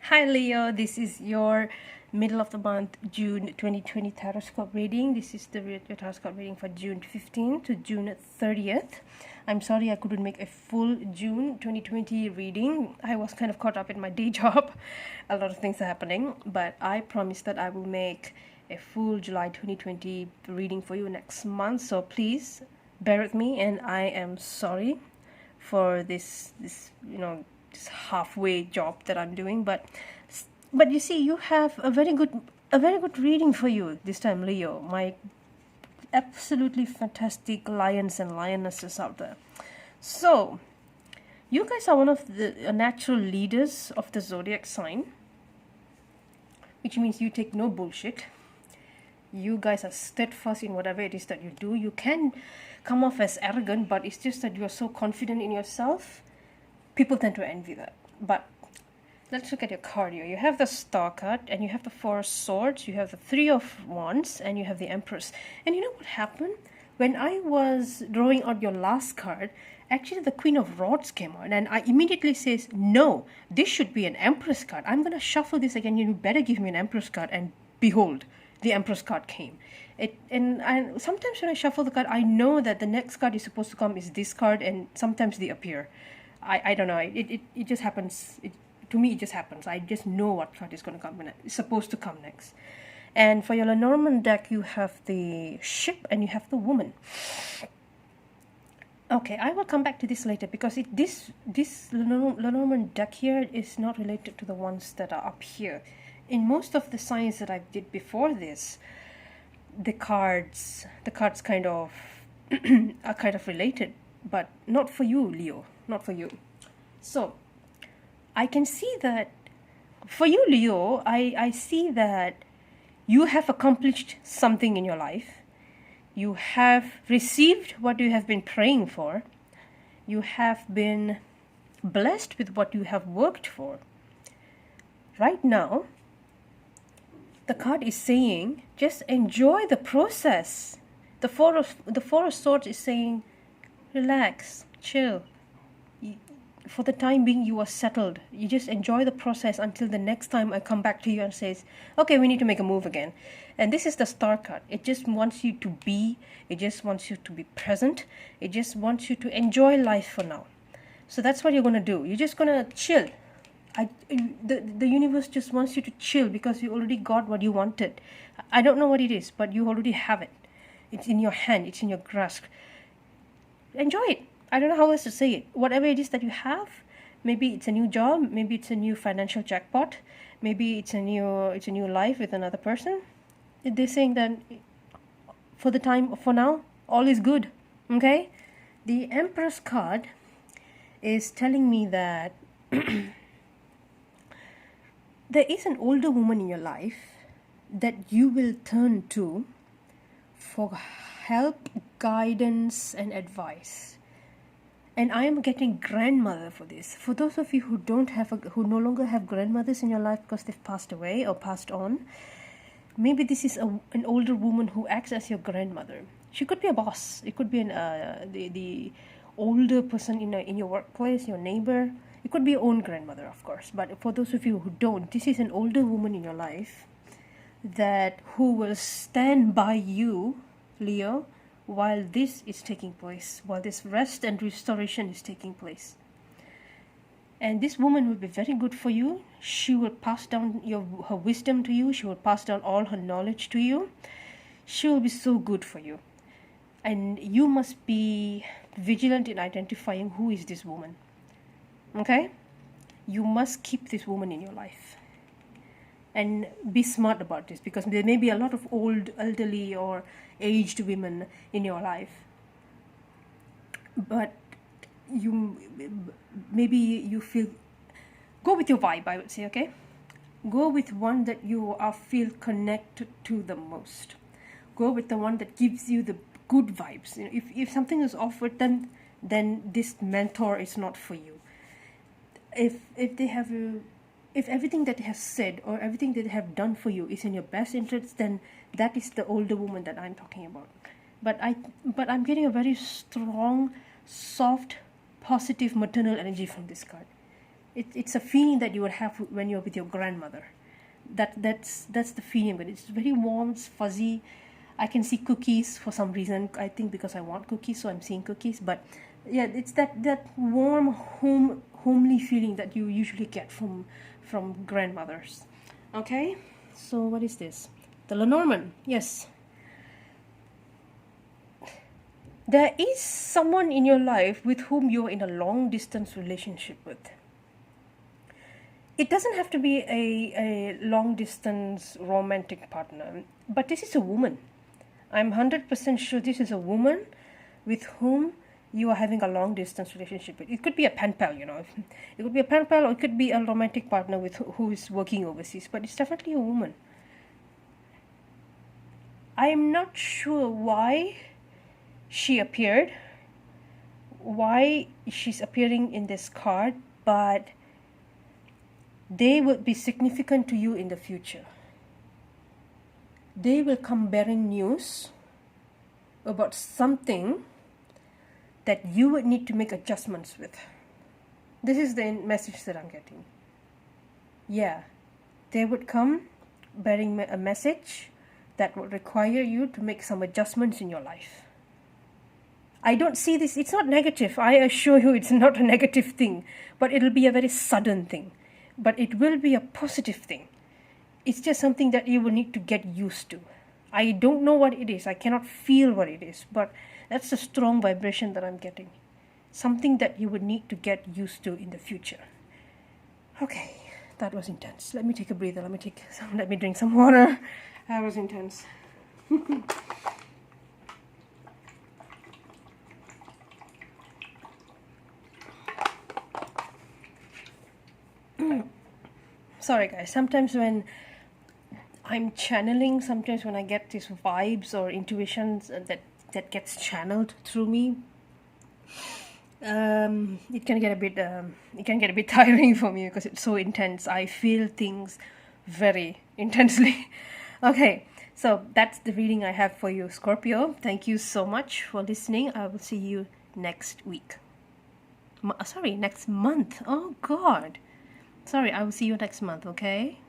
Hi Leo, this is your middle of the month June 2020 Tarot reading. This is the Tarot reading for June 15th to June 30th. I'm sorry I couldn't make a full June 2020 reading. I was kind of caught up in my day job. A lot of things are happening, but I promise that I will make a full July 2020 reading for you next month. So please bear with me, and I am sorry for this halfway job that I'm doing, but you see, you have a very good reading for you this time, Leo. My absolutely fantastic lions and lionesses out there. So you guys are one of the natural leaders of the zodiac sign, which means you take no bullshit. You guys are steadfast in whatever it is that you do. You can come off as arrogant, but it's just that you're so confident in yourself. People tend to envy that. But let's look at your card here. You have the Star card, and you have the Four of Swords, you have the Three of Wands, and you have the Empress. And you know what happened? When I was drawing out your last card, actually the Queen of Rods came out, and I immediately says, no, this should be an Empress card. I'm going to shuffle this again. You better give me an Empress card. And behold, the Empress card came. And sometimes when I shuffle the card, I know that the next card is supposed to come is this card, and sometimes they appear. I don't know. It just happens. To me, it just happens. I just know what card is going to come. It's supposed to come next. And for your Lenormand deck, you have the Ship and you have the Woman. Okay, I will come back to this later because this Lenormand deck here is not related to the ones that are up here. In most of the signs that I did before this, the cards kind of are kind of related, but not for you, Leo. Not for you. So I can see that for you, Leo, I see that you have accomplished something in your life. You have received what you have been praying for. You have been blessed with what you have worked for. Right now, the card is saying, just enjoy the process. The Four of Swords is saying, relax, chill. For the time being, you are settled. You just enjoy the process until the next time I come back to you and says, okay, we need to make a move again. And this is the Star card. It just wants you to be. It just wants you to be present. It just wants you to enjoy life for now. So that's what you're going to do. You're just going to chill. The universe just wants you to chill because you already got what you wanted. I don't know what it is, but you already have it. It's in your hand. It's in your grasp. Enjoy it. I don't know how else to say it. Whatever it is that you have, maybe it's a new job, maybe it's a new financial jackpot, maybe it's a new life with another person. They're saying that for now, all is good. Okay? The Empress card is telling me that there is an older woman in your life that you will turn to for help, guidance, and advice. And I am getting grandmother for this. For those of you who who no longer have grandmothers in your life because they've passed away or passed on, maybe this is an older woman who acts as your grandmother. She could be a boss. It could be the older person in your workplace, your neighbor. It could be your own grandmother, of course. But for those of you who don't, this is an older woman in your life who will stand by you, Leo, while this is taking place, while this rest and restoration is taking place. And this woman will be very good for you. She will pass down her wisdom to you. She will pass down all her knowledge to you. She will be so good for you. And you must be vigilant in identifying who is this woman. Okay? You must keep this woman in your life. And be smart about this because there may be a lot of elderly or aged women in your life. But maybe you feel, go with your vibe, I would say, okay? Go with one that you feel connected to the most. Go with the one that gives you the good vibes. If something is offered, then this mentor is not for you. If everything that they have said or everything that they have done for you is in your best interest, then that is the older woman that I'm talking about. But I'm getting a very strong, soft, positive maternal energy from this card. It's a feeling that you would have when you're with your grandmother. That's the feeling, but it's very warm, it's fuzzy. I can see cookies for some reason. I think because I want cookies, so I'm seeing cookies. But yeah, it's that warm homely feeling that you usually get from grandmothers. Okay, so what is this? The Lenormand. Yes, there is someone in your life with whom you're in a long distance relationship with. It doesn't have to be a long distance romantic partner, but this is a woman. I'm 100% sure this is a woman with whom you are having a long distance relationship with. It could be a pen pal, It could be a pen pal, or it could be a romantic partner with who is working overseas, but it's definitely a woman. I am not sure why she appeared, why she's appearing in this card, but they will be significant to you in the future. They will come bearing news about something that you would need to make adjustments with. This is the message that I'm getting. Yeah, they would come bearing a message that would require you to make some adjustments in your life. I don't see this, it's not negative. I assure you it's not a negative thing, but it'll be a very sudden thing. But it will be a positive thing. It's just something that you will need to get used to. I don't know what it is. I cannot feel what it is, but that's the strong vibration that I'm getting. Something that you would need to get used to in the future. Okay, that was intense. Let me take a breather. Let me drink some water. That was intense. Sorry guys, sometimes when I'm channeling, sometimes when I get these vibes or intuitions that gets channeled through me, it can get a bit tiring for me because it's so intense. I feel things very intensely. Okay, so that's the reading I have for you, Scorpio. Thank you so much for listening. I will see you next week. Next month. Oh God. Sorry, I will see you next month, okay?